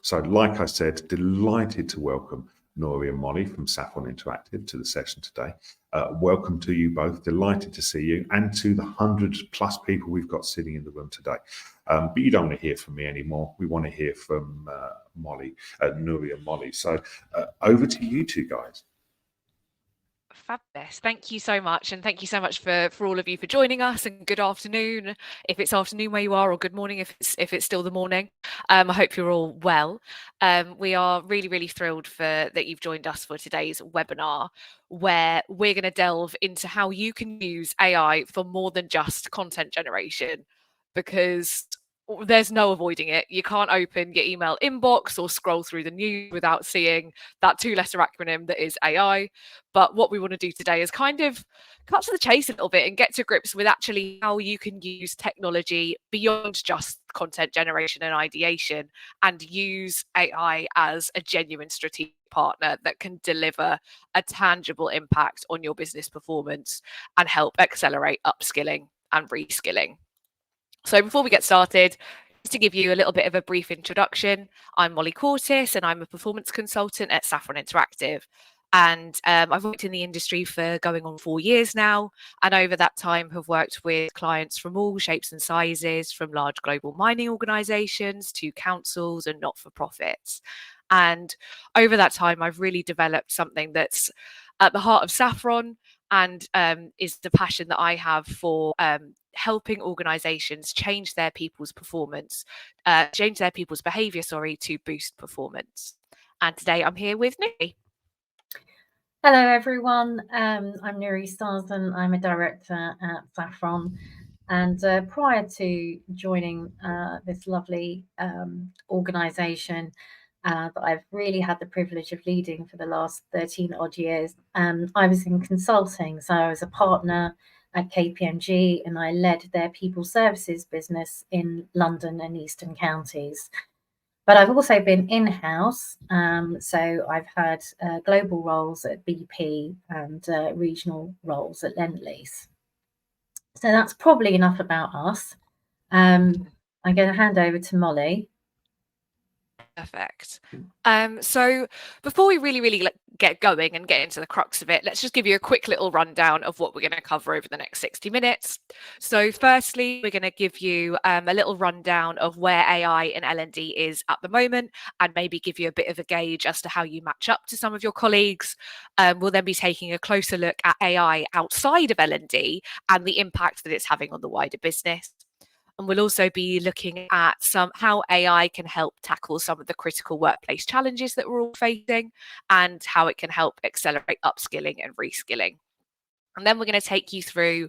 So like I said, delighted to welcome Nori and Molly from Saffron Interactive to the session today. Welcome to you both, delighted to see you, and to the 100+ people we've got sitting in the room today. But you don't want to hear from me anymore. We want to hear from Nuri and Molly. So over to you two guys. Fabulous. Thank you so much. And thank you so much for all of you for joining us, and good afternoon if it's afternoon where you are, or good morning if it's still the morning. I hope you're all well. We are really thrilled that you've joined us for today's webinar, where we're going to delve into how you can use AI for more than just content generation, because there's no avoiding it. You can't open your email inbox or scroll through the news without seeing that 2-letter acronym that is AI. But what we want to do today is kind of cut to the chase a little bit and get to grips with actually how you can use technology beyond just content generation and ideation, and use AI as a genuine strategic partner that can deliver a tangible impact on your business performance and help accelerate upskilling and reskilling. So before we get started, just to give you a little bit of a brief introduction, I'm Molly Cortis and I'm a performance consultant at Saffron Interactive. And I've worked in the industry for going on 4 years now. And over that time have worked with clients from all shapes and sizes, from large global mining organizations to councils and not-for-profits. And over that time, I've really developed something that's at the heart of Saffron, and is the passion that I have for helping organizations change their people's performance, change their people's behavior, to boost performance. And today I'm here with Nuri. Hello everyone, I'm Nuri Starsden. I'm a director at Saffron, and prior to joining this lovely organisation that I've really had the privilege of leading for the last 13 odd years, I was in consulting. So I was a partner at KPMG and I led their people services business in London and Eastern counties. But I've also been in-house, so I've had global roles at BP and regional roles at Lendlease. So that's probably enough about us. I'm going to hand over to Molly. Perfect. So before we really get going and get into the crux of it, let's just give you a quick little rundown of what we're going to cover over the next 60 minutes. So firstly, we're going to give you a little rundown of where AI in L&D is at the moment, and maybe give you a bit of a gauge as to how you match up to some of your colleagues. We'll then be taking a closer look at AI outside of L&D and the impact that it's having on the wider business. And we'll also be looking at how AI can help tackle some of the critical workplace challenges that we're all facing, and how it can help accelerate upskilling and reskilling. And then we're going to take you through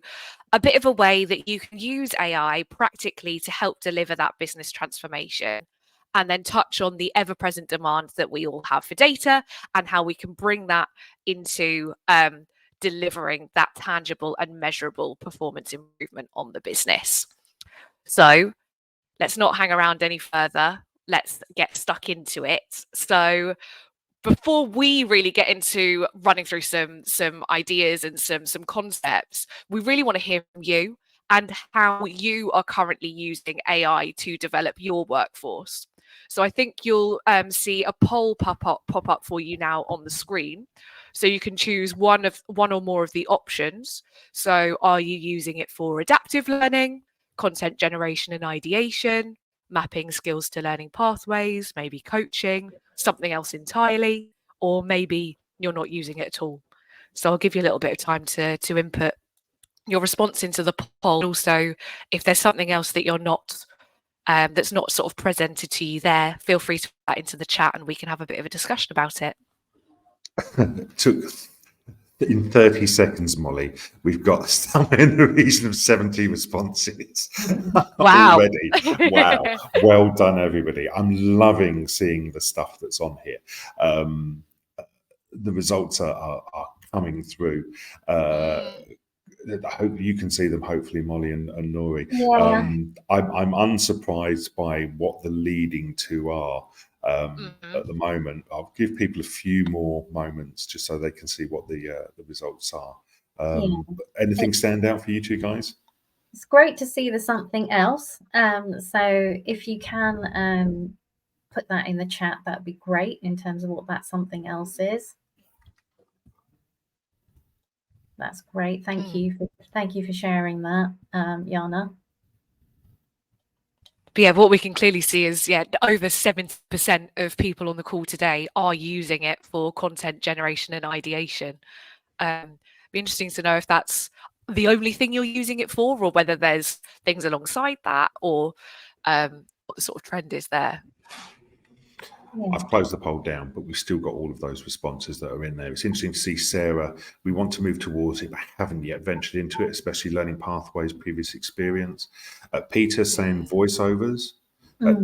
a bit of a way that you can use AI practically to help deliver that business transformation, and then touch on the ever-present demand that we all have for data, and how we can bring that into delivering that tangible and measurable performance improvement on the business. So let's not hang around any further. Let's get stuck into it. So before we really get into running through some ideas and some concepts, we really want to hear from you and how you are currently using AI to develop your workforce. So I think you'll see a poll pop up for you now on the screen. So you can choose one or more of the options. So are you using it for adaptive learning, content generation and ideation, mapping skills to learning pathways, maybe coaching, something else entirely, or maybe you're not using it at all? So I'll give you a little bit of time to input your response into the poll. Also, if there's something else that you're not that's not sort of presented to you there, feel free to put that into the chat and we can have a bit of a discussion about it. In 30 seconds, Molly, we've got somewhere in the region of 70 responses. Wow. Already. Wow. Well done, everybody. I'm loving seeing the stuff that's on here. The results are coming through. I hope you can see them, hopefully, Molly and Nori. Yeah. I'm unsurprised by what the leading two are. At the moment. I'll give people a few more moments just so they can see what the results are. Anything stand out for you two guys? It's great to see the something else. So if you can put that in the chat, that'd be great in terms of what that something else is. That's great. Thank you for sharing that, Jana. But yeah, what we can clearly see is, over 70% of people on the call today are using it for content generation and ideation. Be interesting to know if that's the only thing you're using it for, or whether there's things alongside that, or what the sort of trend is there. Yeah. I've closed the poll down, but we've still got all of those responses that are in there. It's interesting to see, Sarah, we want to move towards it, but haven't yet ventured into it, especially learning pathways, previous experience. Peter saying voiceovers.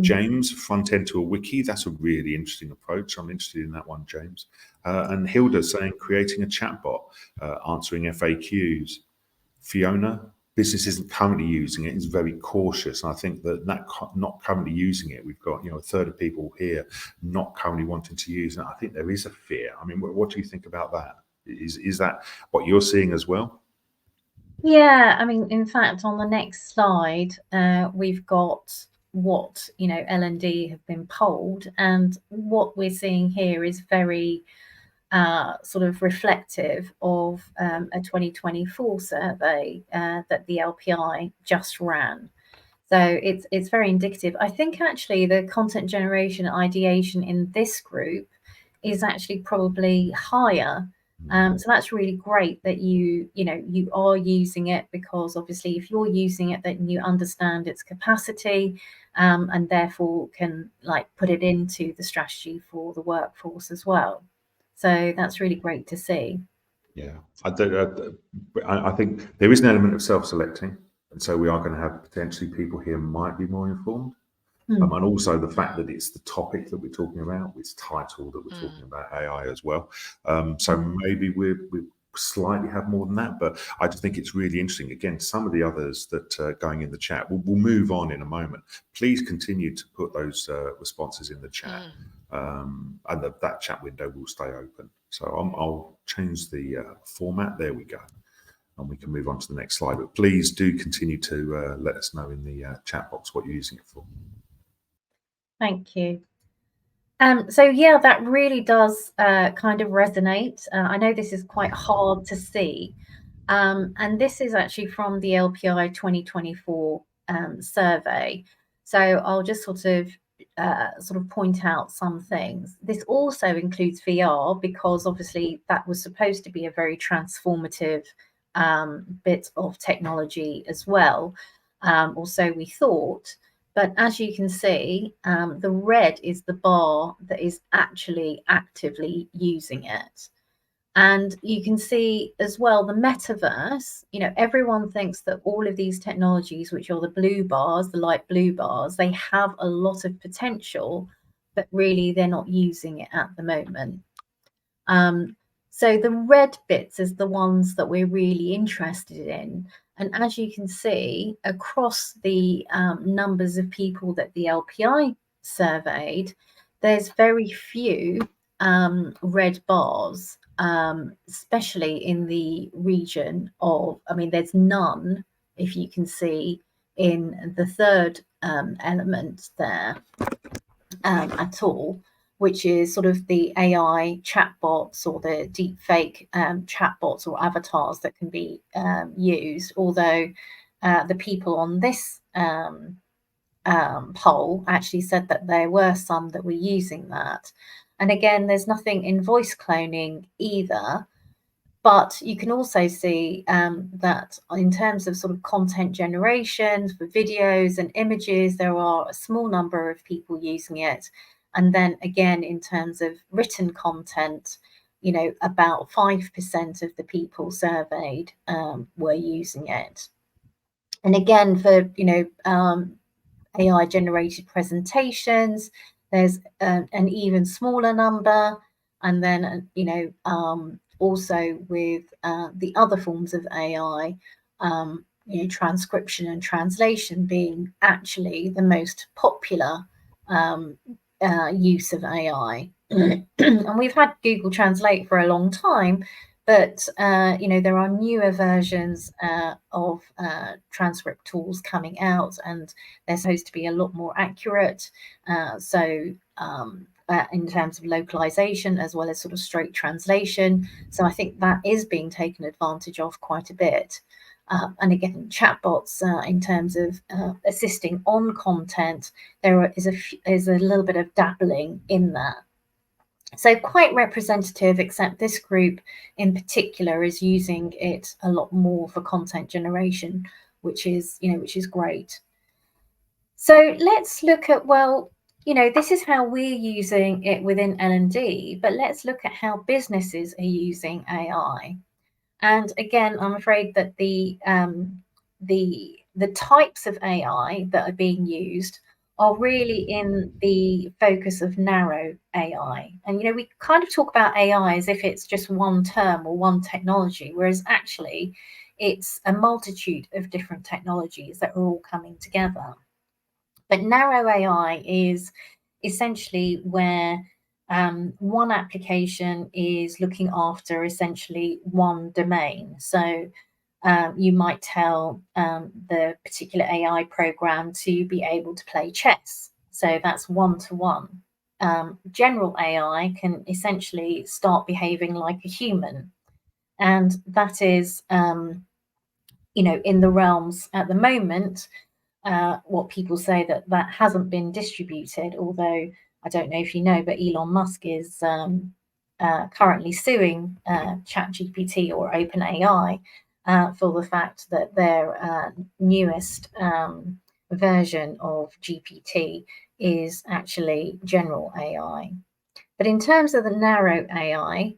James, front end to a wiki. That's a really interesting approach. I'm interested in that one, James. And Hilda saying creating a chatbot, answering FAQs. Fiona, business isn't currently using it, is very cautious. And I think that not currently using it, we've got, a third of people here not currently wanting to use it. I think there is a fear. I mean, what do you think about that? Is that what you're seeing as well? Yeah, I mean, in fact, on the next slide, we've got what, L&D have been polled, and what we're seeing here is very sort of reflective of a 2024 survey that the LPI just ran. So it's very indicative. I think actually the content generation ideation in this group is actually probably higher. So that's really great that you are using it, because obviously if you're using it, then you understand its capacity, and therefore can put it into the strategy for the workforce as well. So that's really great to see. Yeah, I think there is an element of self-selecting, and so we are going to have potentially people here might be more informed. And also the fact that it's the topic that we're talking about, it's title that we're talking about AI as well. So maybe we slightly have more than that, but I just think it's really interesting. Again, some of the others that are going in the chat, we'll move on in a moment. Please continue to put those responses in the chat, and that chat window will stay open. So I'll change the format. There we go. And we can move on to the next slide. But please do continue to let us know in the chat box what you're using it for. Thank you. So yeah, that really does kind of resonate. I know this is quite hard to see. And this is actually from the LPI 2024 survey. So I'll just sort of point out some things. This also includes VR, because obviously that was supposed to be a very transformative bit of technology as well, or so we thought. But as you can see, the red is the bar that is actually actively using it. And you can see as well the metaverse. Everyone thinks that all of these technologies, which are the blue bars, the light blue bars, they have a lot of potential, but really they're not using it at the moment. So the red bits is the ones that we're really interested in. And as you can see, across the numbers of people that the LPI surveyed, there's very few red bars, especially in the region of, there's none, if you can see, in the third element there at all, which is sort of the AI chatbots or the deep fake chatbots or avatars that can be used. Although the people on this poll actually said that there were some that were using that. And again, there's nothing in voice cloning either. But you can also see that in terms of sort of content generation for videos and images, there are a small number of people using it. And then again, in terms of written content, about 5% of the people surveyed were using it. And again, for, AI generated presentations, there's an even smaller number. And then, also with the other forms of AI, transcription and translation being actually the most popular use of AI. And we've had Google Translate for a long time, But there are newer versions of transcript tools coming out, and they're supposed to be a lot more accurate. In terms of localization as well as sort of straight translation. So I think that is being taken advantage of quite a bit. And again, chatbots in terms of assisting on content, there is a little bit of dabbling in that. So quite representative, except this group in particular is using it a lot more for content generation, which is great. So let's look at, well, this is how we're using it within L&D, but let's look at how businesses are using AI. And again, I'm afraid that the types of AI that are being used are really in the focus of narrow AI. And we kind of talk about AI as if it's just one term or one technology, whereas actually it's a multitude of different technologies that are all coming together. But narrow AI is essentially where one application is looking after essentially one domain. So you might tell the particular AI program to be able to play chess. So that's one-to-one. General AI can essentially start behaving like a human. And that is, in the realms at the moment, what people say that hasn't been distributed, although I don't know if you know, but Elon Musk is currently suing ChatGPT or OpenAI for the fact that their newest version of GPT is actually general AI. But in terms of the narrow AI,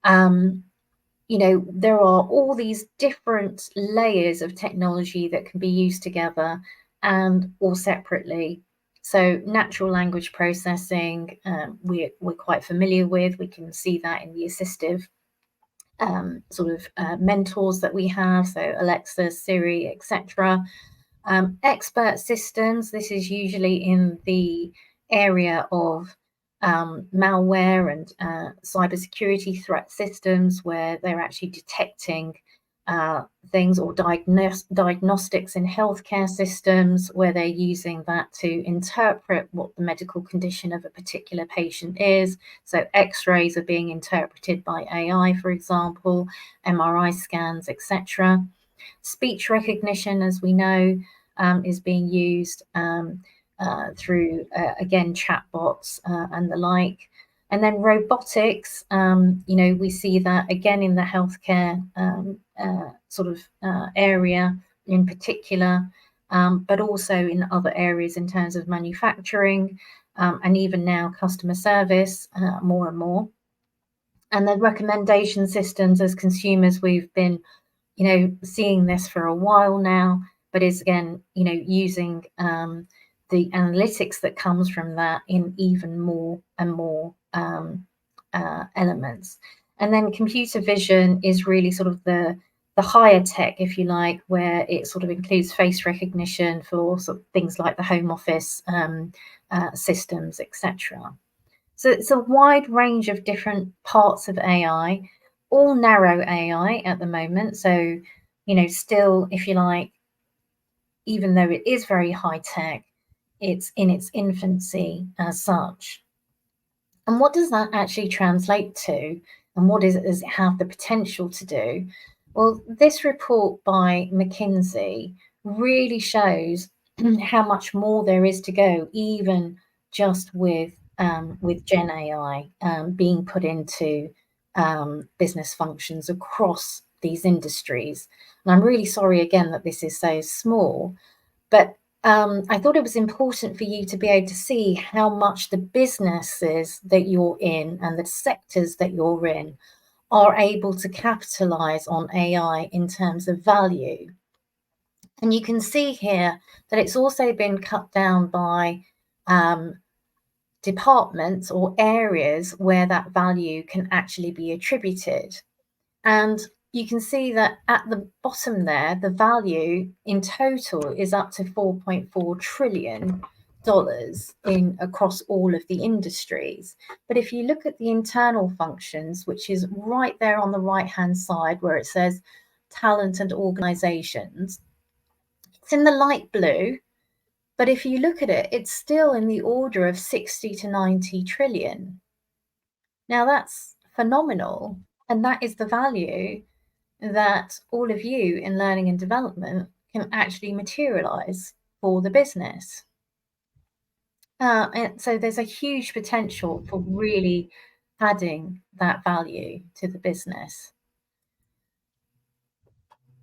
there are all these different layers of technology that can be used together and or separately. So natural language processing, we're quite familiar with. We can see that in the assistive mentors that we have, so Alexa, Siri, etc. Expert systems, this is usually in the area of malware and cybersecurity threat systems, where they're actually detecting things, or diagnostics in healthcare systems, where they're using that to interpret what the medical condition of a particular patient is. So x-rays are being interpreted by AI, for example, MRI scans, etc. Speech recognition, as we know, is being used through, again, chatbots and the like. And then robotics, we see that again in the healthcare area in particular, but also in other areas in terms of manufacturing, and even now customer service, more and more. And the recommendation systems, as consumers, we've been seeing this for a while now, but is again, using the analytics that comes from that in even more and more elements. And then computer vision is really sort of the higher tech, if you like, where it sort of includes face recognition for sort of things like the home office systems, etc. So it's a wide range of different parts of AI, all narrow AI at the moment. So, still, if you like, even though it is very high tech, it's in its infancy as such. And what does that actually translate to? And what does it have the potential to do? Well, this report by McKinsey really shows how much more there is to go, even just with Gen AI being put into business functions across these industries. And I'm really sorry again that this is so small, but I thought it was important for you to be able to see how much the businesses that you're in and the sectors that you're in are able to capitalize on AI in terms of value. And you can see here that it's also been cut down by departments or areas where that value can actually be attributed. And you can see that at the bottom there, the value in total is up to 4.4 trillion, dollars in across all of the industries. But if you look at the internal functions, which is right there on the right hand side where it says talent and organizations, it's in the light blue. But if you look at it, it's still in the order of 60 to 90 trillion. Now that's phenomenal. And that is the value that all of you in learning and development can actually materialize for the business. And so there's a huge potential for really adding that value to the business.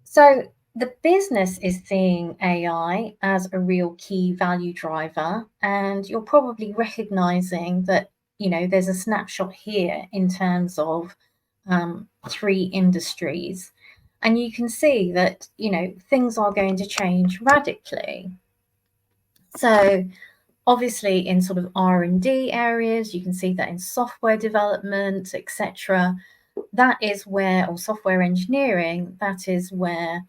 So the business is seeing AI as a real key value driver, and you're probably recognizing that, you know, there's a snapshot here in terms of 3 industries, and you can see that, you know, things are going to change radically. So obviously in sort of R&D areas, you can see that in software development, etc. That is where, or software engineering, that is where,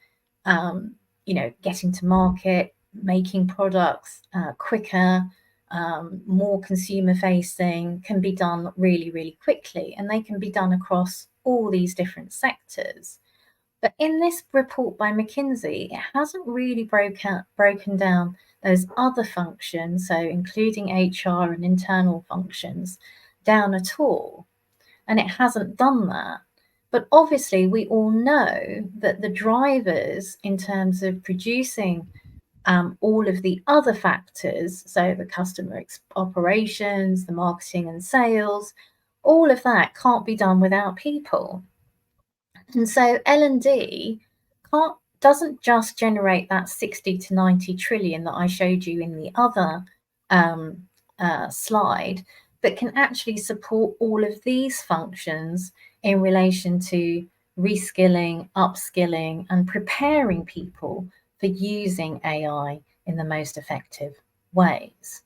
you know, getting to market, making products quicker, more consumer facing can be done really, really quickly, and they can be done across all these different sectors. But in this report by McKinsey, it hasn't really broken down those other functions, so including HR and internal functions, down at all. And it hasn't done that. But obviously, we all know that the drivers in terms of producing all of the other factors, so the customer operations, the marketing and sales, all of that can't be done without people. And so L&D doesn't just generate that 60 to 90 trillion that I showed you in the other slide, but can actually support all of these functions in relation to reskilling, upskilling, and preparing people for using AI in the most effective ways.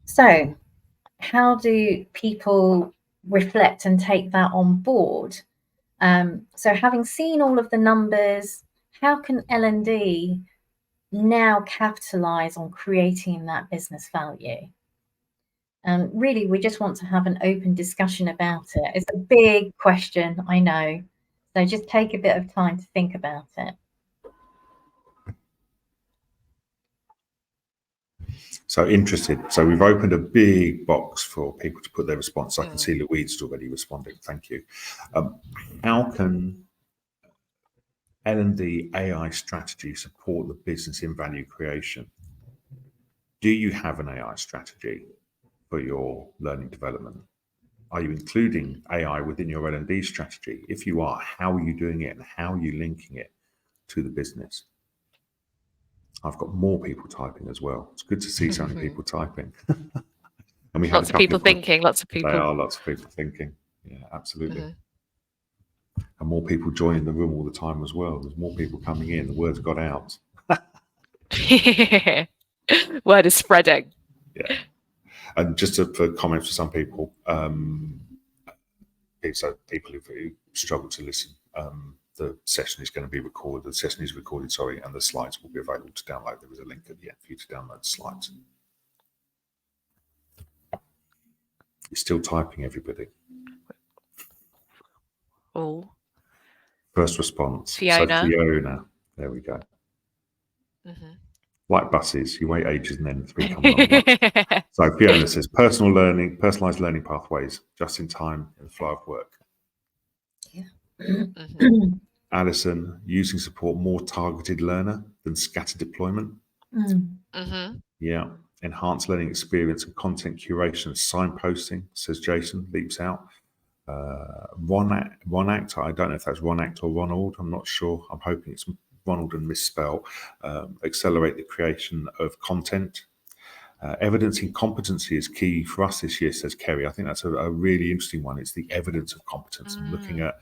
So how do people reflect and take that on board? So having seen all of the numbers, how can L&D now capitalize on creating that business value? And really, we just want to have an open discussion about it. It's a big question, I know. So just take a bit of time to think about it. So interested. So we've opened a big box for people to put their response. I can see Louise's already responding. Thank you. How can L&D AI strategy support the business in value creation? Do you have an AI strategy for your learning development? Are you including AI within your L&D strategy? If you are, how are you doing it and how are you linking it to the business? I've got more people typing as well. It's good to see so many people typing. And we lots of people thinking, lots of people. There are lots of people thinking. Yeah, absolutely. And more people joining the room all the time as well. There's more people coming in. The word's got out. Word is spreading. Yeah. And just for comments for some people, so people who struggle to listen, the session is going to be recorded. The session is recorded, and the slides will be available to download. There is a link at the end for you to download the slides. You're still typing, everybody. Oh. First response. Fiona. So Fiona. There we go. Like buses, you wait ages and then 3 come along. So Fiona says, personalized learning pathways, just in time in the flow of work. Yeah. Alison, using support more targeted learner than scattered deployment. Yeah. Enhanced learning experience and content curation and signposting, says Jason, leaps out. Ronact, I don't know if that's Ronact or Ronald, I'm not sure. I'm hoping it's Ronald and misspell. Accelerate the creation of content. Evidencing competency is key for us this year, says Kerry. I think that's a really interesting one. It's the evidence of competence and looking at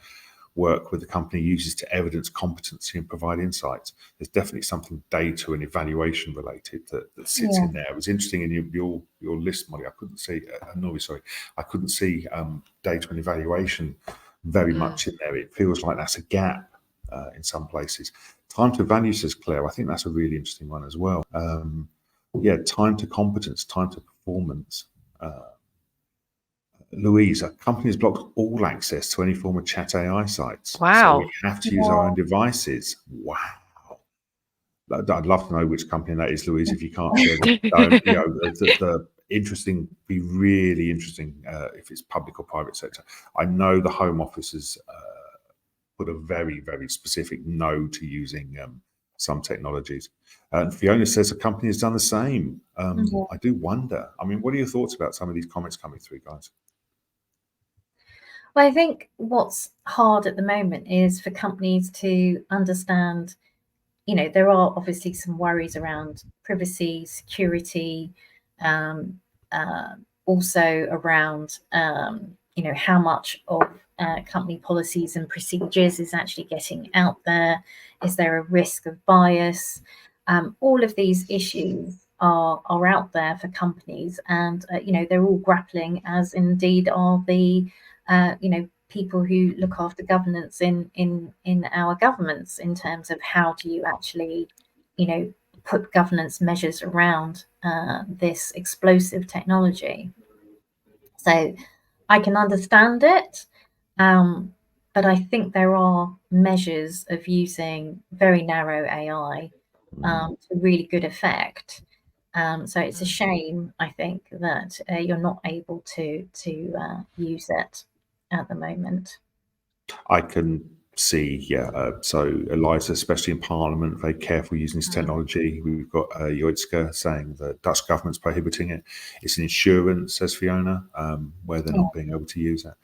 work with the company uses to evidence competency and provide insights. There's definitely something data and evaluation related that sits in there. It was interesting in your list, Molly. I couldn't see, I couldn't see data and evaluation very much in there. It feels like that's a gap in some places. Time to value, says Claire. I think that's a really interesting one as well. Yeah, time to competence, time to performance. Louise, a company has blocked all access to any form of chat AI sites. So Wow. we have to use our own devices. Wow. I'd love to know which company that is, Louise. If you can't share, don't. You know, the interesting, be really interesting if it's public or private sector. I know the Home Office has put a very, very specific no to using some technologies. And Fiona says the company has done the same. I do wonder. I mean, what are your thoughts about some of these comments coming through, guys? Well, I think what's hard at the moment is for companies to understand, you know, there are obviously some worries around privacy, security, also around, you know, how much of company policies and procedures is actually getting out there. Is there a risk of bias? All of these issues are out there for companies, and you know, they're all grappling, as indeed are the you know, people who look after governance in our governments, in terms of how do you actually, you know, put governance measures around this explosive technology. So I can understand it, but I think there are measures of using very narrow AI to really good effect. So it's a shame, I think, that you're not able to use it at the moment. I can see, yeah. So Eliza, especially in Parliament, very careful using this technology. We've got Joitska saying the Dutch government's prohibiting it. It's an insurance, says Fiona, where they're not being able to use it.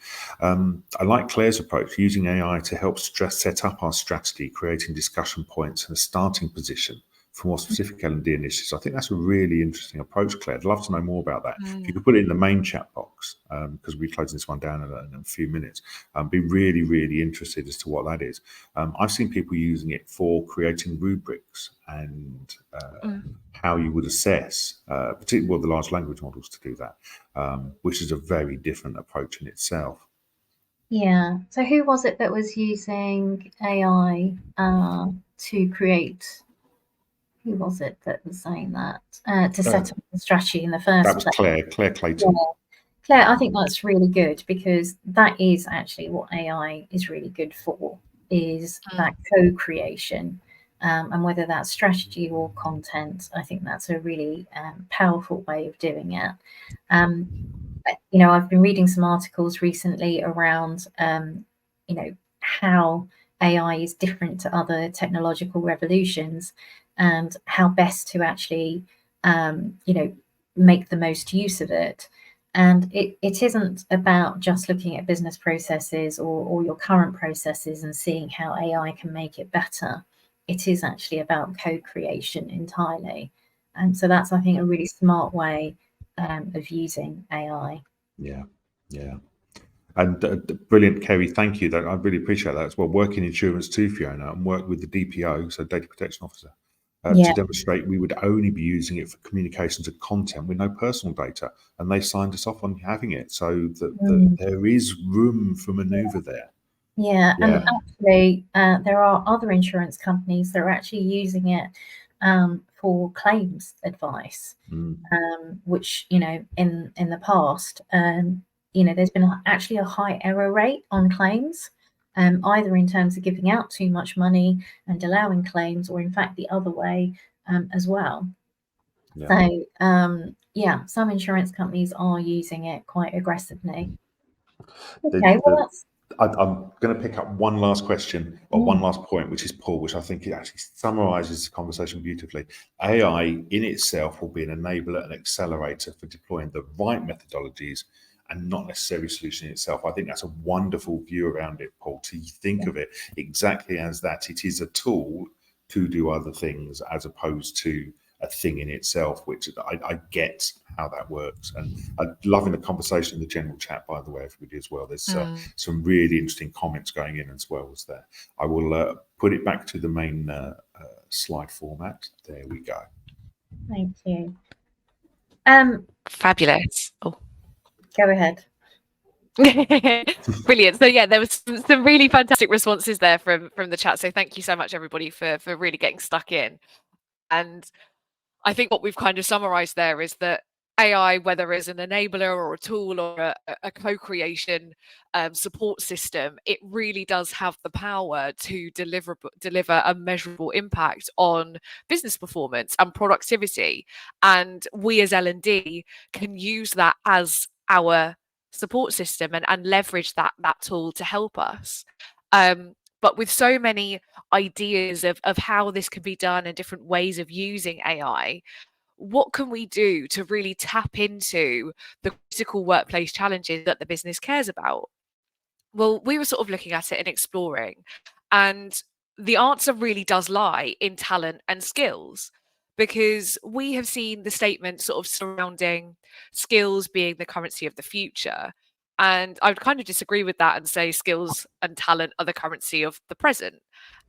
I like Claire's approach, using AI to help set up our strategy, creating discussion points and a starting position for more specific L&D initiatives. I think that's a really interesting approach, Claire. I'd love to know more about that. If you could put it in the main chat box, because we'll be closing this one down in a few minutes. Be really, really interested as to what that is. I've seen people using it for creating rubrics and how you would assess, particularly the large language models to do that, which is a very different approach in itself. Yeah. So who was it that was using AI to create? Who was it that was saying that to set up the strategy in the first That was place? Claire Clayton. Yeah. Claire, I think that's really good, because that is actually what AI is really good for, is that co-creation. And whether that's strategy or content, I think that's a really powerful way of doing it. You know, I've been reading some articles recently around, you know, how AI is different to other technological revolutions, and how best to actually, you know, make the most use of it. And it isn't about just looking at business processes or your current processes and seeing how AI can make it better. It is actually about co-creation entirely. And so that's, I think, a really smart way of using AI. Yeah. And brilliant, Kerry. Thank you. I really appreciate that as well. Work in insurance too, Fiona, and work with the DPO, so Data Protection Officer, to demonstrate we would only be using it for communications and content with no personal data, and they signed us off on having it. So that there is room for manoeuvre there. Yeah, and actually, there are other insurance companies that are actually using it for claims advice, which, you know, in the past, you know, there's been actually a high error rate on claims, either in terms of giving out too much money and allowing claims, or in fact the other way as well. So yeah, some insurance companies are using it quite aggressively. Okay, well, that's... I'm going to pick up one last question, or one last point, which is Paul, which I think it actually summarizes the conversation beautifully. AI in itself will be an enabler and accelerator for deploying the right methodologies, and not necessarily solution itself. I think that's a wonderful view around it, Paul, to think of it exactly as that. It is a tool to do other things, as opposed to a thing in itself, which I get how that works. And I'm loving the conversation in the general chat, by the way, everybody as well. There's some really interesting comments going in as well as there. I will put it back to the main slide format. There we go. Thank you. Fabulous. Oh, go ahead. Brilliant. So yeah, there was some really fantastic responses there from the chat. So thank you so much, everybody, for really getting stuck in. And I think what we've kind of summarized there is that AI, whether as an enabler or a tool or a co-creation support system, it really does have the power to deliver a measurable impact on business performance and productivity. And we as L&D can use that as our support system and leverage that tool to help us. But with so many ideas of how this can be done and different ways of using AI, what can we do to really tap into the critical workplace challenges that the business cares about? Well, we were sort of looking at it and exploring, and the answer really does lie in talent and skills, because we have seen the statement sort of surrounding skills being the currency of the future. And I would kind of disagree with that and say skills and talent are the currency of the present.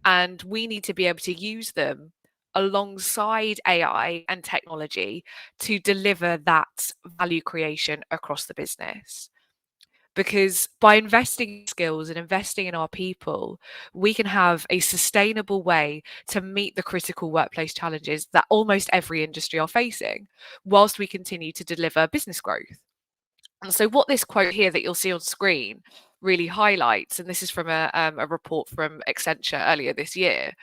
And we need to be able to use them alongside AI and technology to deliver that value creation across the business. Because by investing in skills and investing in our people, we can have a sustainable way to meet the critical workplace challenges that almost every industry are facing, whilst we continue to deliver business growth. And so what this quote here that you'll see on screen really highlights, and this is from a report from Accenture earlier this year,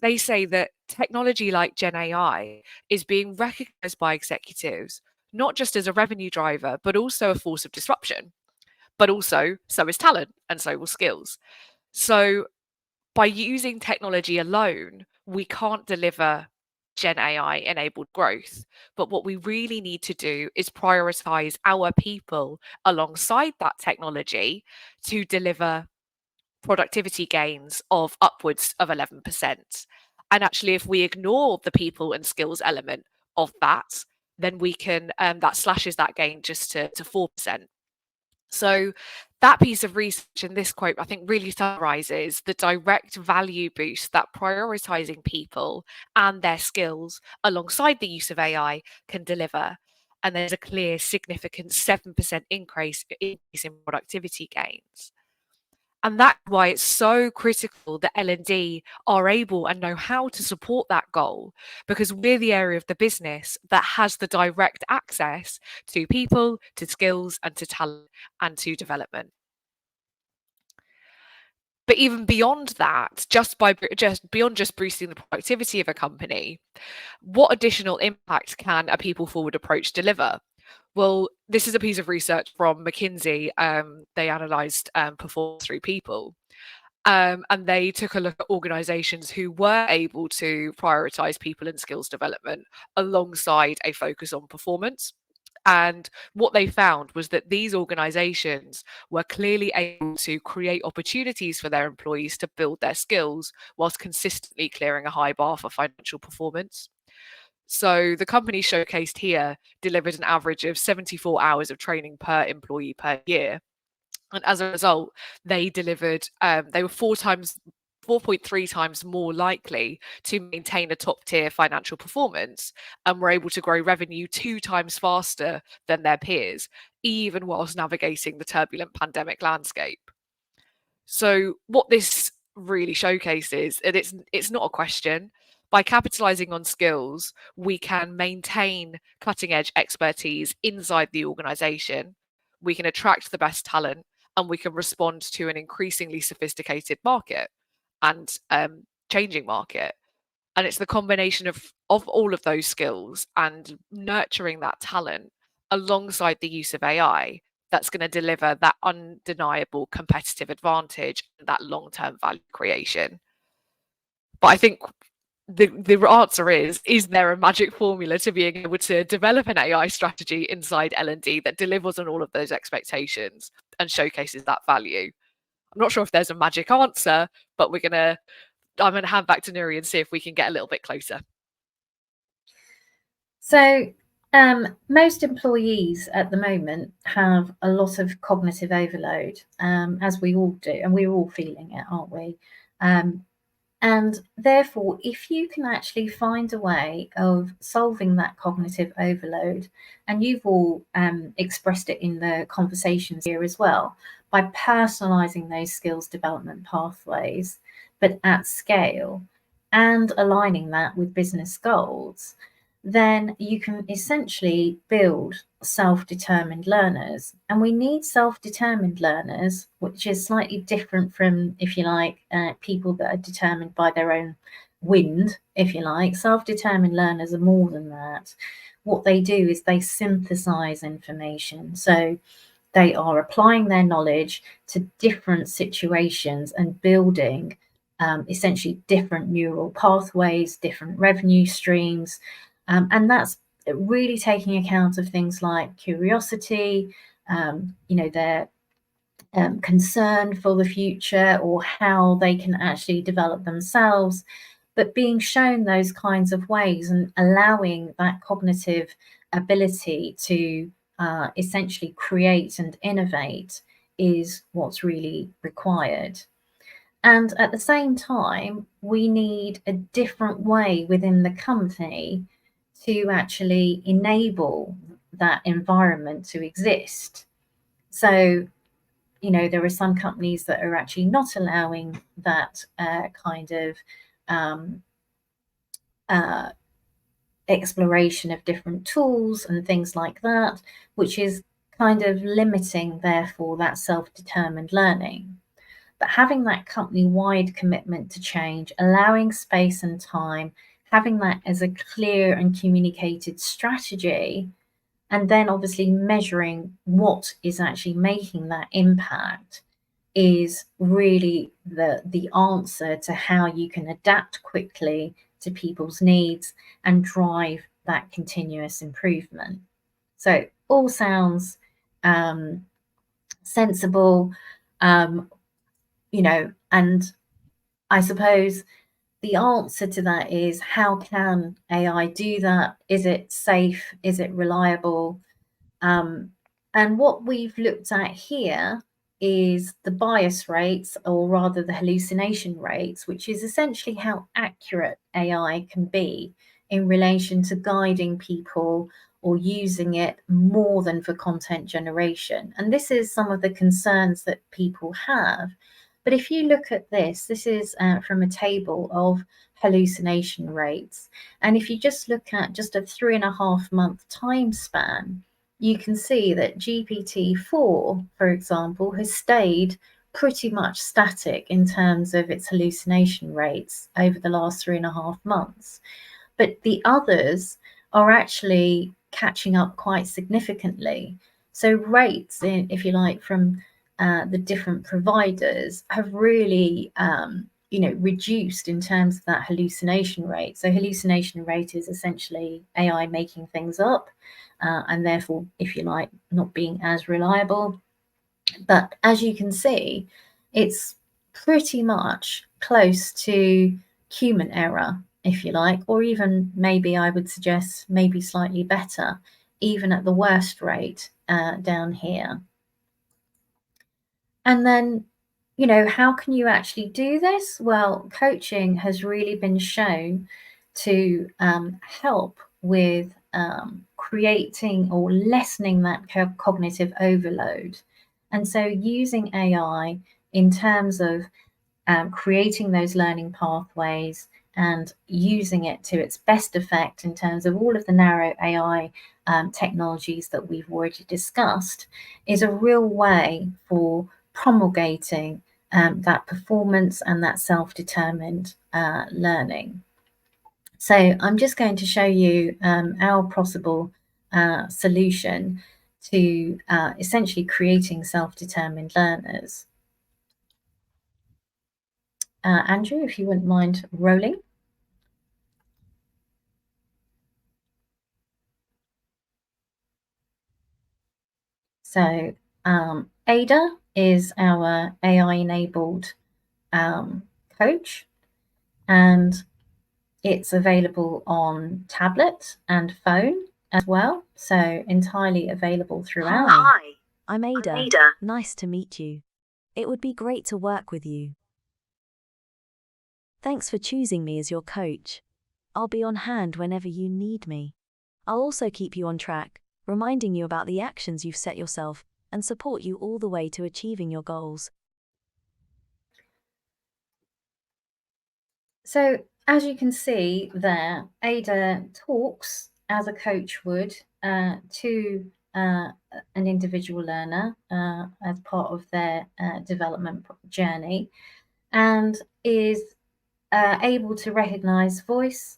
they say that technology like Gen AI is being recognized by executives, not just as a revenue driver, but also a force of disruption. But also, so is talent, and so will skills. So by using technology alone, we can't deliver Gen AI enabled growth. But what we really need to do is prioritize our people alongside that technology to deliver productivity gains of upwards of 11%. And actually, if we ignore the people and skills element of that, then we can, that slashes that gain just to 4%. So that piece of research in this quote, I think, really summarizes the direct value boost that prioritizing people and their skills alongside the use of AI can deliver. And there's a clear, significant 7% increase in productivity gains. And that's why it's so critical that L&D are able and know how to support that goal, because we're the area of the business that has the direct access to people, to skills, and to talent, and to development. But even beyond that, just beyond just boosting the productivity of a company, what additional impact can a people forward approach deliver? Well, this is a piece of research from McKinsey. They analysed performance through people. And they took a look at organisations who were able to prioritise people and skills development alongside a focus on performance. And what they found was that these organisations were clearly able to create opportunities for their employees to build their skills whilst consistently clearing a high bar for financial performance. So the company showcased here delivered an average of 74 hours of training per employee per year. And as a result, they delivered, they were 4.3 times more likely to maintain a top tier financial performance, and were able to grow revenue 2 times faster than their peers, even whilst navigating the turbulent pandemic landscape. So what this really showcases, and it's not a question, by capitalizing on skills, we can maintain cutting edge expertise inside the organization, we can attract the best talent, and we can respond to an increasingly sophisticated market and changing market. And it's the combination of all of those skills and nurturing that talent alongside the use of AI that's going to deliver that undeniable competitive advantage, that long-term value creation. But I think the answer is there a magic formula to being able to develop an AI strategy inside L&D that delivers on all of those expectations and showcases that value? I'm not sure if there's a magic answer, but I'm going to hand back to Nuri and see if we can get a little bit closer. So most employees at the moment have a lot of cognitive overload, as we all do, and we're all feeling it, aren't we? And therefore, if you can actually find a way of solving that cognitive overload, and you've all expressed it in the conversations here as well, by personalizing those skills development pathways, but at scale, and aligning that with business goals, then you can essentially build self-determined learners. And we need self-determined learners, which is slightly different from, if you like, people that are determined by their own wind, if you like. Self-determined learners are more than that. What they do is they synthesize information. So they are applying their knowledge to different situations and building essentially different neural pathways, different revenue streams. And that's really taking account of things like curiosity, their concern for the future, or how they can actually develop themselves, but being shown those kinds of ways and allowing that cognitive ability to essentially create and innovate is what's really required. And at the same time, we need a different way within the company to actually enable that environment to exist. So, there are some companies that are actually not allowing that kind of exploration of different tools and things like that, which is kind of limiting, therefore, that self-determined learning. But having that company-wide commitment to change, allowing space and time, having that as a clear and communicated strategy, and then obviously measuring what is actually making that impact is really the answer to how you can adapt quickly to people's needs and drive that continuous improvement. So all sounds sensible, and I suppose the answer to that is, how can AI do that? Is it safe? Is it reliable? And what we've looked at here is the bias rates, or rather the hallucination rates, which is essentially how accurate AI can be in relation to guiding people or using it more than for content generation. And this is some of the concerns that people have. But if you look at this is from a table of hallucination rates. And if you just look at just a 3.5 month time span, you can see that GPT-4, for example, has stayed pretty much static in terms of its hallucination rates over the last 3.5 months. But the others are actually catching up quite significantly. So rates, if you like, from the different providers have really reduced in terms of that hallucination rate. So hallucination rate is essentially AI making things up, and therefore, if you like, not being as reliable. But as you can see, it's pretty much close to human error, if you like, or even maybe I would suggest maybe slightly better, even at the worst rate down here. And then, how can you actually do this? Well, coaching has really been shown to help with creating or lessening that cognitive overload. And so using AI in terms of creating those learning pathways and using it to its best effect in terms of all of the narrow AI technologies that we've already discussed is a real way for promulgating that performance and that self-determined learning. So I'm just going to show you our possible solution to essentially creating self-determined learners. Andrew, if you wouldn't mind rolling. So Ada is our AI-enabled coach, and it's available on tablet and phone as well, so entirely available throughout. Hi, I'm Ada. Nice to meet you. It would be great to work with you. Thanks for choosing me as your coach. I'll be on hand whenever you need me. I'll also keep you on track, reminding you about the actions you've set yourself and support you all the way to achieving your goals. So as you can see there, Ada talks as a coach would to an individual learner as part of their development journey, and is able to recognize voice,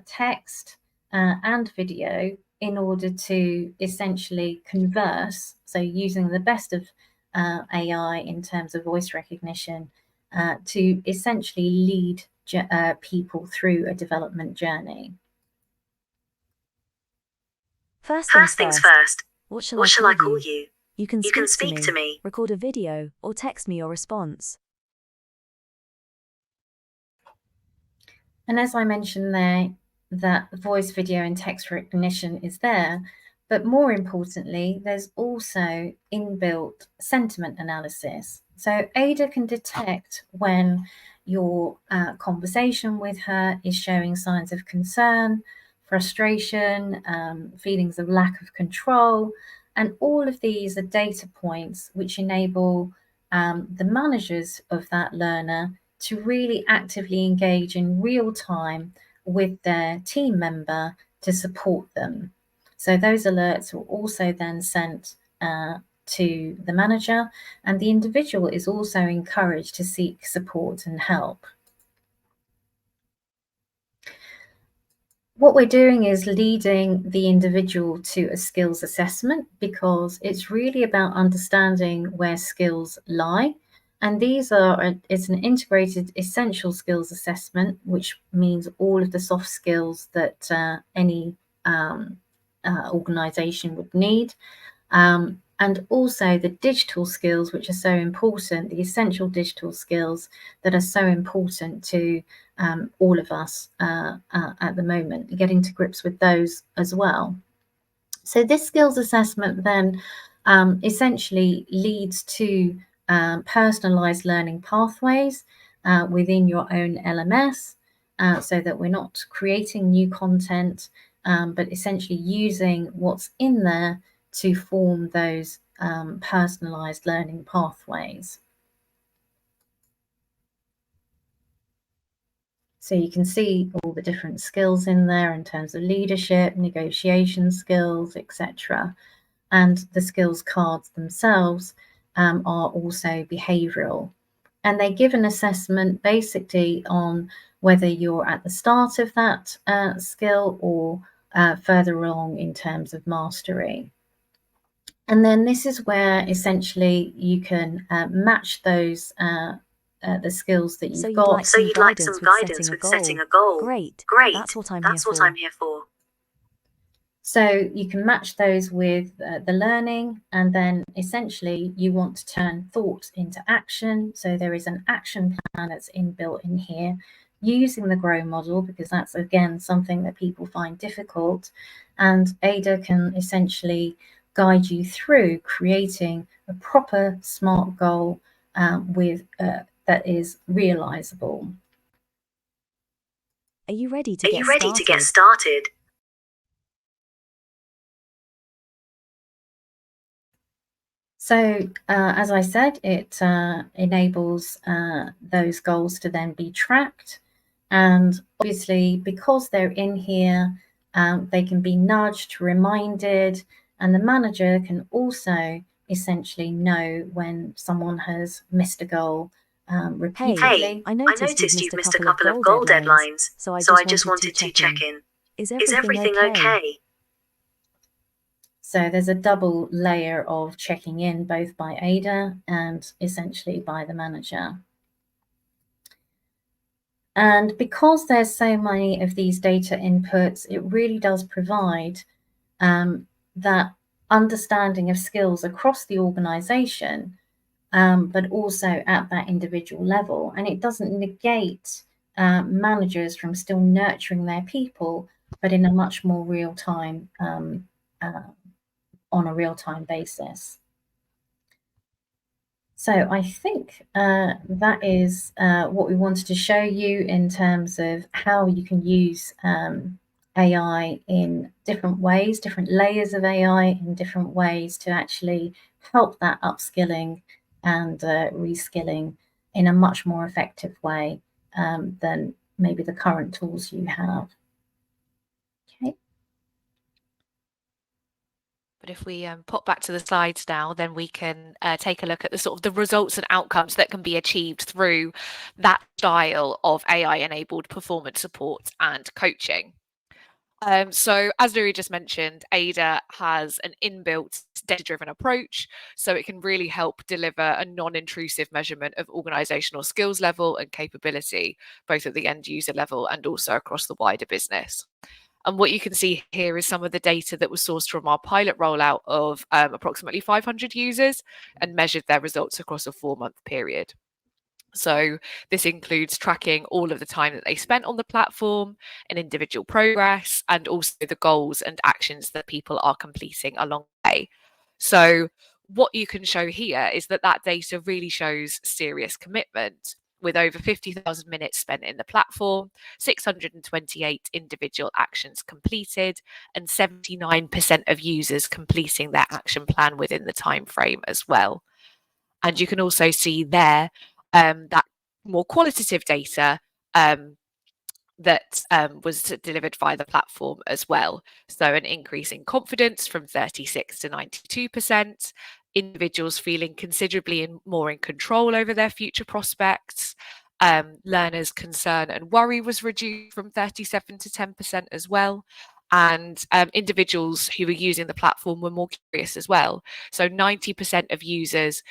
text, and video in order to essentially converse. So using the best of AI in terms of voice recognition to essentially lead people through a development journey. First things first, what shall I call you? You can speak to me, record a video, or text me your response. And as I mentioned there, that voice, video, and text recognition is there, but more importantly, there's also inbuilt sentiment analysis. So Ada can detect when your conversation with her is showing signs of concern, frustration, feelings of lack of control, and all of these are data points which enable the managers of that learner to really actively engage in real time with their team member to support them. So those alerts are also then sent to the manager, and the individual is also encouraged to seek support and help. What we're doing is leading the individual to a skills assessment, because it's really about understanding where skills lie. And it's an integrated essential skills assessment, which means all of the soft skills that any organization would need. And also the digital skills, which are so important, the essential digital skills that are so important to all of us at the moment, getting to grips with those as well. So this skills assessment then essentially leads to personalized learning pathways within your own LMS, so that we're not creating new content, but essentially using what's in there to form those personalized learning pathways. So you can see all the different skills in there in terms of leadership, negotiation skills, etc. And the skills cards themselves are also behavioral. And they give an assessment basically on whether you're at the start of that skill or further along in terms of mastery. And then this is where essentially you can match those the skills that you've got. So you'd like some guidance with setting a goal. Great. That's what I'm here for. So you can match those with the learning, and then essentially you want to turn thought into action. So there is an action plan that's inbuilt in here using the GROW model, because that's again something that people find difficult. And Ada can essentially guide you through creating a proper SMART goal with that is realizable. Are you ready to get started? So as I said, it enables those goals to then be tracked. And obviously, because they're in here, they can be nudged, reminded, and the manager can also essentially know when someone has missed a goal repeatedly. Hey, I noticed you've missed a couple of goal deadlines, so I just wanted to check in. Is everything okay? So there's a double layer of checking in, both by Ada and essentially by the manager. And because there's so many of these data inputs, it really does provide that understanding of skills across the organization, but also at that individual level. And it doesn't negate managers from still nurturing their people, but in a much more real time, on a real-time basis. So I think that is what we wanted to show you in terms of how you can use AI in different ways, different layers of AI in different ways to actually help that upskilling and reskilling in a much more effective way than maybe the current tools you have. Okay. But if we pop back to the slides now, then we can take a look at the sort of the results and outcomes that can be achieved through that style of AI-enabled performance support and coaching. So as Nuri just mentioned, Ada has an inbuilt data-driven approach, so it can really help deliver a non-intrusive measurement of organizational skills level and capability, both at the end user level and also across the wider business. And what you can see here is some of the data that was sourced from our pilot rollout of approximately 500 users and measured their results across a 4-month period. So this includes tracking all of the time that they spent on the platform and individual progress, and also the goals and actions that people are completing along the way. So what you can show here is that that data really shows serious commitment, with over 50,000 minutes spent in the platform, 628 individual actions completed, and 79% of users completing their action plan within the time frame as well. And you can also see there that more qualitative data that was delivered via the platform as well. So an increase in confidence from 36 to 92%, individuals feeling considerably more in control over their future prospects. Learners' concern and worry was reduced from 37 to 10% as well. And individuals who were using the platform were more curious as well. So 90% of users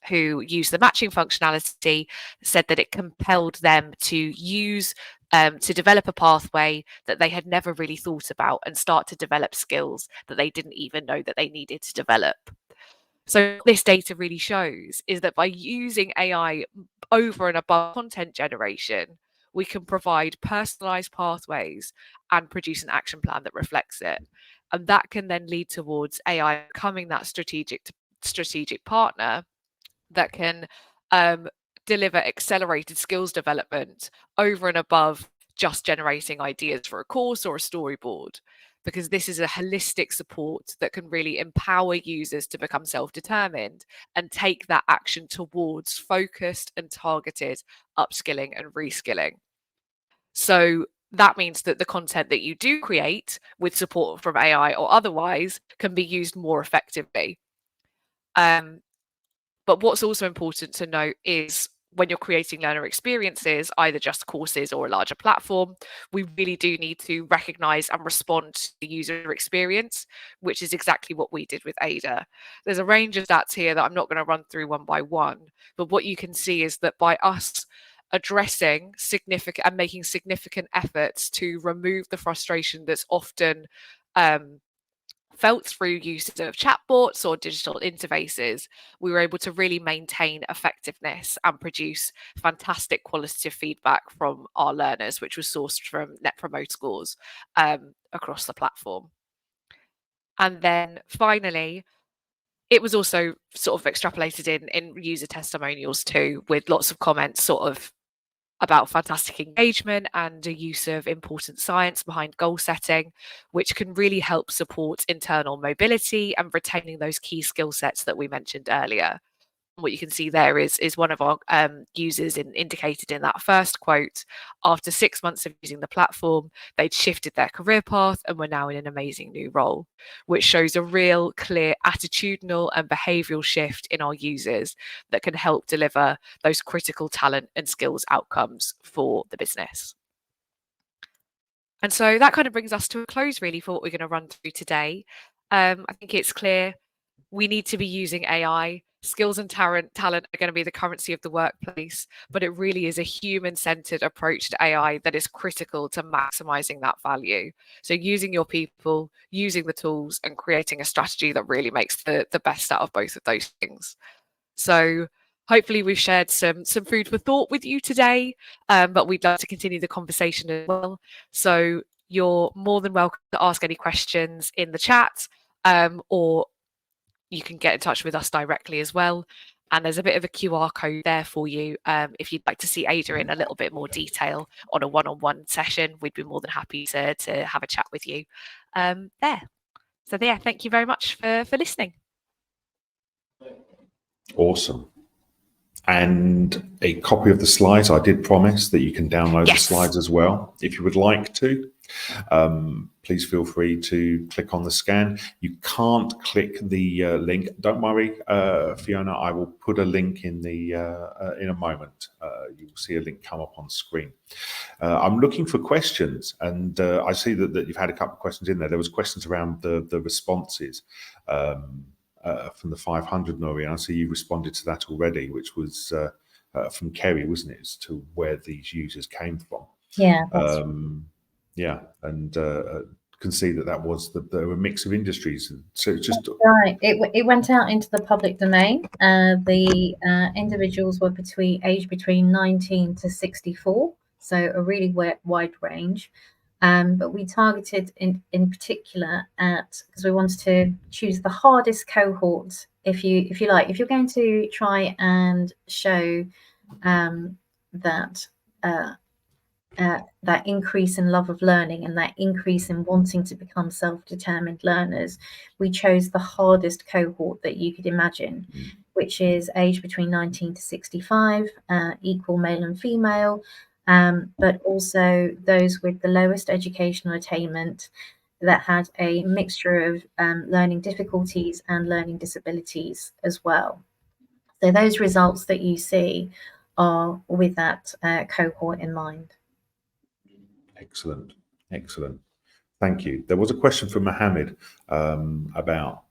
who use the matching functionality said that it compelled them to use to develop a pathway that they had never really thought about and start to develop skills that they didn't even know that they needed to develop. So what this data really shows is that by using AI over and above content generation, we can provide personalized pathways and produce an action plan that reflects it. And that can then lead towards AI becoming that strategic partner that can deliver accelerated skills development over and above just generating ideas for a course or a storyboard, because this is a holistic support that can really empower users to become self-determined and take that action towards focused and targeted upskilling and reskilling. So that means that the content that you do create with support from AI or otherwise can be used more effectively. But what's also important to note is when you're creating learner experiences, either just courses or a larger platform, we really do need to recognize and respond to the user experience, which is exactly what we did with Ada. There's a range of stats here that I'm not going to run through one by one, but what you can see is that by us addressing significant and making significant efforts to remove the frustration that's often felt through uses of chatbots or digital interfaces, we were able to really maintain effectiveness and produce fantastic qualitative feedback from our learners, which was sourced from Net Promoter Scores across the platform. And then finally, it was also sort of extrapolated in user testimonials too, with lots of comments sort of about fantastic engagement and a use of important science behind goal setting, which can really help support internal mobility and retaining those key skill sets that we mentioned earlier. What you can see there is one of our users indicated in that first quote. After 6 months of using the platform, they'd shifted their career path and were now in an amazing new role, which shows a real clear attitudinal and behavioural shift in our users that can help deliver those critical talent and skills outcomes for the business. And so that kind of brings us to a close really for what we're going to run through today. I think it's clear we need to be using AI. Skills and talent are going to be the currency of the workplace, but it really is a human-centered approach to AI that is critical to maximizing that value. So using your people, using the tools, and creating a strategy that really makes the best out of both of those things. So hopefully we've shared some food for thought with you today, but we'd love to continue the conversation as well. So you're more than welcome to ask any questions in the chat, or you can get in touch with us directly as well. And there's a bit of a QR code there for you. If you'd like to see Ada in a little bit more detail on a one-on-one session, we'd be more than happy to have a chat with you there. So yeah, thank you very much for listening. Awesome. And a copy of the slides, I did promise that you can download the Yes. slides as well if you would like to. Please feel free to click on the scan. You can't click the link. Don't worry, Fiona. I will put a link in a moment. You will see a link come up on screen. I'm looking for questions, and I see that you've had a couple of questions in there. There was questions around the responses from the 500, Nori. I see you responded to that already, which was from Kerry, wasn't it, as to where these users came from. Yeah. Yeah, and can see that was there were a mix of industries. So it's just right. It went out into the public domain. The individuals were aged between 19 to 64, so a really wide range. But we targeted in particular because we wanted to choose the hardest cohort. If you're going to try and show that increase in love of learning and that increase in wanting to become self-determined learners, we chose the hardest cohort that you could imagine, which is aged between 19 to 65, equal male and female, but also those with the lowest educational attainment that had a mixture of learning difficulties and learning disabilities as well. So those results that you see are with that cohort in mind. excellent. Thank you. There was a question from Mohammed about.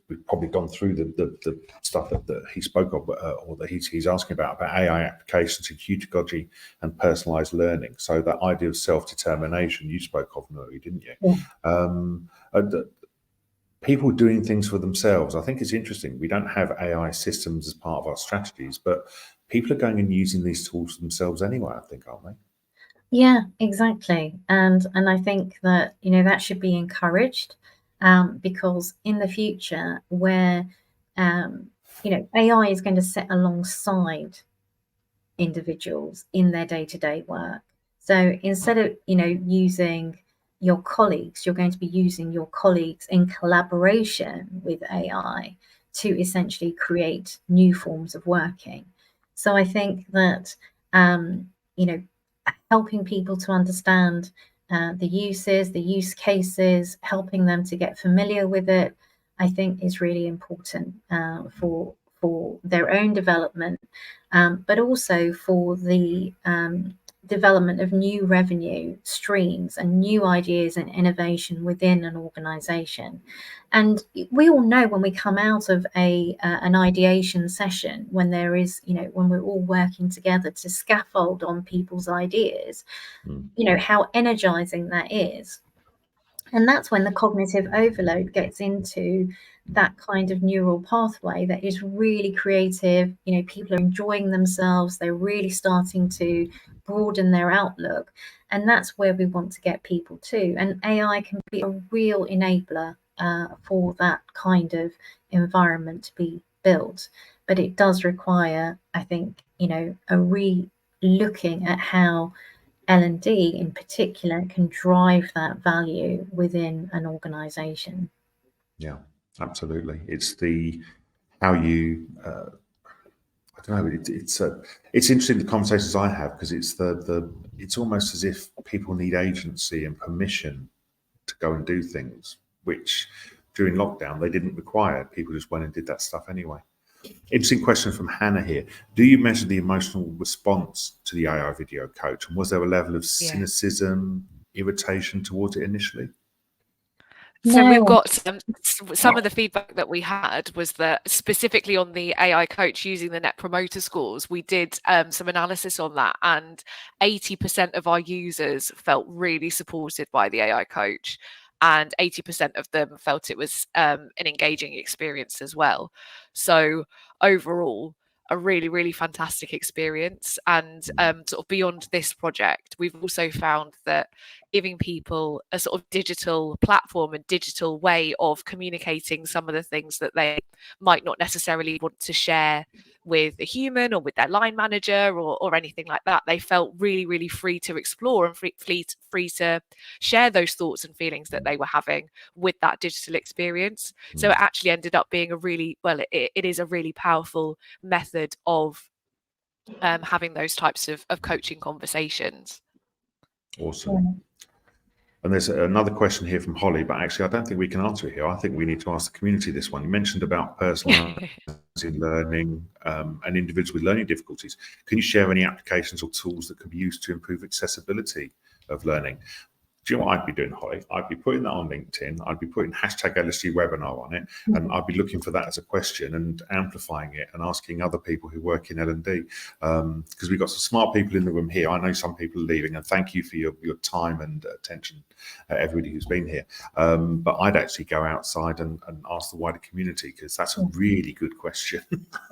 We've probably gone through the stuff that he spoke of, or that he's asking about AI applications in pedagogy and personalised learning. So that idea of self-determination you spoke of, Nuri, didn't you? Yeah. People doing things for themselves. I think it's interesting. We don't have AI systems as part of our strategies, but people are going and using these tools for themselves anyway, I think, aren't they? Yeah, exactly. And I think that, that should be encouraged, because in the future where, AI is going to sit alongside individuals in their day-to-day work. So instead of, using your colleagues, you're going to be using your colleagues in collaboration with AI to essentially create new forms of working. So I think that, helping people to understand the uses, the use cases, helping them to get familiar with it, I think is really important for their own development, but also for the development of new revenue streams and new ideas and innovation within an organization. And we all know when we come out of an ideation session, when there is, when we're all working together to scaffold on people's ideas, how energizing that is. And that's when the cognitive overload gets into that kind of neural pathway that is really creative. People are enjoying themselves. They're really starting to broaden their outlook. And that's where we want to get people to. And AI can be a real enabler for that kind of environment to be built. But it does require, I think, a re-looking at how L&D in particular can drive that value within an organization. Yeah, absolutely. It's how you I don't know. It's interesting, the conversations I have, because it's almost as if people need agency and permission to go and do things, which during lockdown they didn't require. People just went and did that stuff anyway. Interesting question from Hannah here. Do you measure the emotional response to the AI video coach? And was there a level of cynicism, irritation towards it initially? So No. we've got some of the feedback that we had was that specifically on the AI coach using the Net Promoter Scores, we did some analysis on that, and 80% of our users felt really supported by the AI coach, and 80% of them felt it was an engaging experience as well. So overall, a really, really fantastic experience. And sort of beyond this project, we've also found that giving people a sort of digital platform and digital way of communicating some of the things that they might not necessarily want to share with a human or with their line manager or anything like that. They felt really, really free to explore and free to share those thoughts and feelings that they were having with that digital experience. So it actually ended up being a really, well, it is a really powerful method of having those types of coaching conversations. Awesome. And there's another question here from Holly, but actually I don't think we can answer it here. I think we need to ask the community this one. You mentioned about personalising learning and individuals with learning difficulties. Can you share any applications or tools that can be used to improve accessibility of learning? Do you know what I'd be doing, Holly? I'd be putting that on LinkedIn. I'd be putting hashtag LSG webinar on it, and I'd be looking for that as a question and amplifying it and asking other people who work in L&D, because we've got some smart people in the room here. I know some people are leaving, and thank you for your time and attention, everybody who's been here. But I'd actually go outside and ask the wider community, because that's a really good question.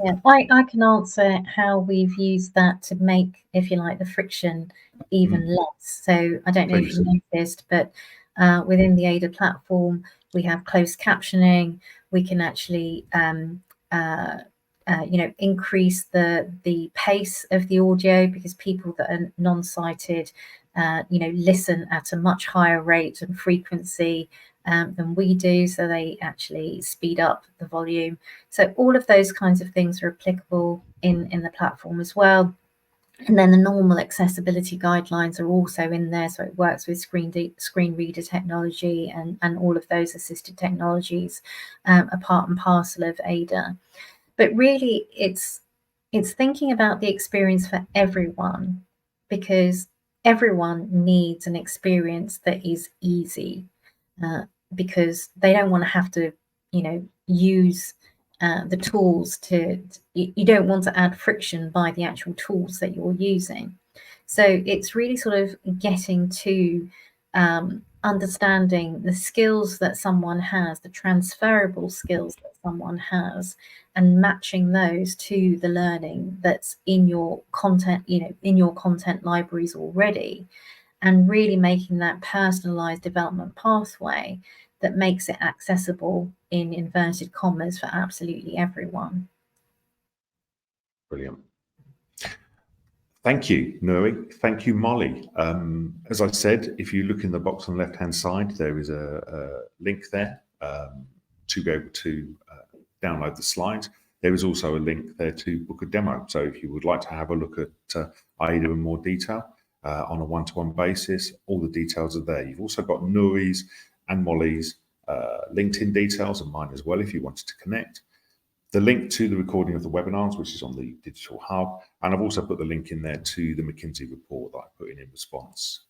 Yeah, I can answer how we've used that to make, if you like, the friction even less. So I don't know if you noticed, but within the Ada platform, we have closed captioning. We can actually, increase the pace of the audio, because people that are non-sighted, listen at a much higher rate and frequency than we do, so they actually speed up the volume. So all of those kinds of things are applicable in the platform as well. And then the normal accessibility guidelines are also in there, so it works with screen reader technology and all of those assisted technologies, are part and parcel of Ada. But really, it's thinking about the experience for everyone, because everyone needs an experience that is easy, because they don't want to have to, use the tools you don't want to add friction by the actual tools that you're using. So it's really sort of getting to understanding the skills that someone has, the transferable skills that someone has, and matching those to the learning that's in your content, in your content libraries already, and really making that personalized development pathway that makes it accessible, in inverted commas, for absolutely everyone. Brilliant. Thank you, Nuri. Thank you, Molly. As I said, if you look in the box on the left-hand side, there is a link there to be able to download the slides. There is also a link there to book a demo. So if you would like to have a look at Ada in more detail on a one-to-one basis, all the details are there. You've also got Nuri's and Molly's LinkedIn details, and mine as well, if you wanted to connect. The link to the recording of the webinars, which is on the Digital Hub, and I've also put the link in there to the McKinsey report that I put in response.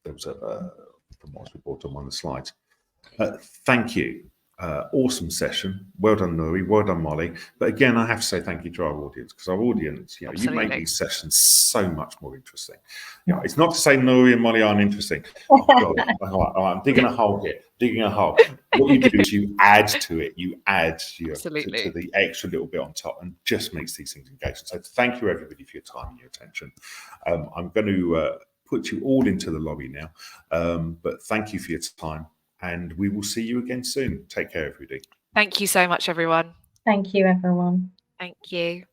There was from what was reported on one of the slides. Thank you. Awesome session. Well done, Nuri. Well done, Molly. But again, I have to say thank you to our audience, because our audience, you make these sessions so much more interesting. It's not to say Nuri and Molly aren't interesting. Oh, God. I'm digging a hole here. Digging a hole. What you do is you add to it. You add to the extra little bit on top, and just makes these things engaging. So thank you, everybody, for your time and your attention. I'm going to put you all into the lobby now, but thank you for your time. And we will see you again soon. Take care, everybody. Thank you so much, everyone. Thank you, everyone. Thank you.